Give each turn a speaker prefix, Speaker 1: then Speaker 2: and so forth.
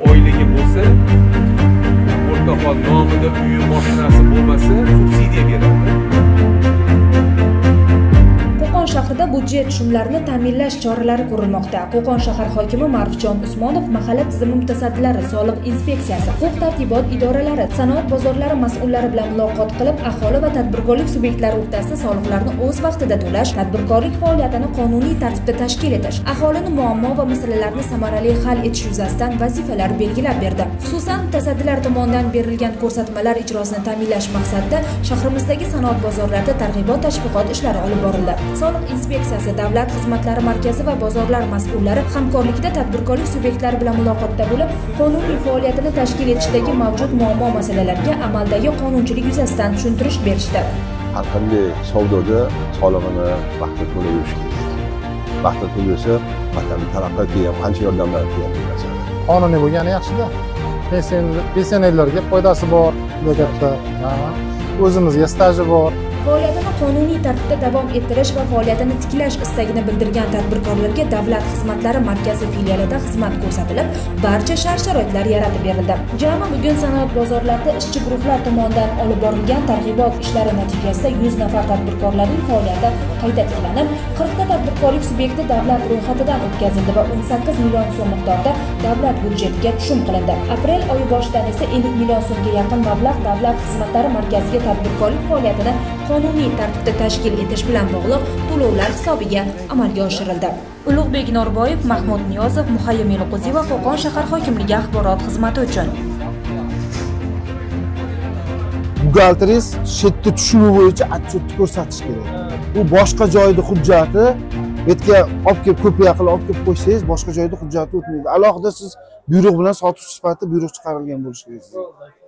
Speaker 1: Oyligi bo'lsa, o'rtoqlar nomida uyi mashinasi bo'lmasa, subsidiya beradi.
Speaker 2: Qo'qon shahrida budjet tushumlarini ta'minlash choralari ko'rilmoqda. Qo'qon shahar hokimi Ma'rufjon Usmonov mahalla tizimi mutasaddilari, soliq inspeksiyasi, huquq-tartibot idoralari, sanoat bozorlari mas'ullari bilan muloqot qilib, aholi va tadbirkorlik subyektlari o'rtasida soliqlarni o'z vaqtida to'lash, tadbirkorlik faoliyatini qonuniy tartibda tashkil etish, aholini muammo va masalalarini samarali hal etish yuzasidan vazifalar belgilab berdi. Xususan, mutasaddilar tomonidan berilgan ko'rsatmalar ijrosini ta'minlash maqsadida shahrimizdagi sanoat bozorlarida targ'ibot tashviqot ishlari olib borildi. Soliq inspeksiyasi, davlat xizmatlari markazi va bozorlar mas'ullari hamkorlikda tadbirkorlik subyektlari bilan muloqotda bo'lib, qonuniy faoliyatini tashkil etishdagi mavjud muammo masalalarga amaldagi qonunchilik yuzasidan tushuntirish berishdi.
Speaker 3: Har qanday savdoda solig'ini vaqtida to'lash kerak. Vaqtida to'lasa, vatanning taraqqiyotiga ham qancha yordamlar beradi.
Speaker 4: Qonuniy bo'lgani yaxshi-da. Pensionerlarga foydasi bor, juda katta. O'zimizga staji bor.
Speaker 2: Faoliyatini qonuniy tartibda davom ettirish va faoliyatini tiklash istagini bildirgan tadbirkorlarga davlat xizmatlari markazi filialida xizmat ko'rsatilib, barcha shart-sharoitlar yaratib berildi. Jami bugun sanoat bozorlarida ishchi guruhlar tomonidan olib borilgan targ'ibot ishlari natijasida 100 nafar tadbirkorlarning faoliyati qayta tiklanib, 40 ta tadbirkorlik subyekti davlat ro'yxatidan o'tkazildi va 18 million so'm miqdorda davlat budjetiga tushum qilindi. Aprel oyi boshidan esa 50 million so'mga yaqin mablag' davlat xizmatlari markaziga tadbirkorlik faoliyatini qonuniy tartibda tashkil etish bilan bog'liq to'lovlar hisobiga amalga oshirildi. Ulug'bek Norboyev, Mahmud Niyozov, Muhayyim Yulquziyeva, Qo'qon shahar hokimligi axborot xizmati uchun.
Speaker 5: Buxgalteringiz shetda tushumi bo'yicha otchetni ko'rsatish kerak. Bu boshqa joyda hujjati bu yerga olib kelib kopiya qilib olib kelib qo'ysangiz, boshqa joyda hujjati o'tmaydi. Alohida siz buyruq bilan sotuvchi sifatida buyruq chiqarilgan bo'lishi kerak.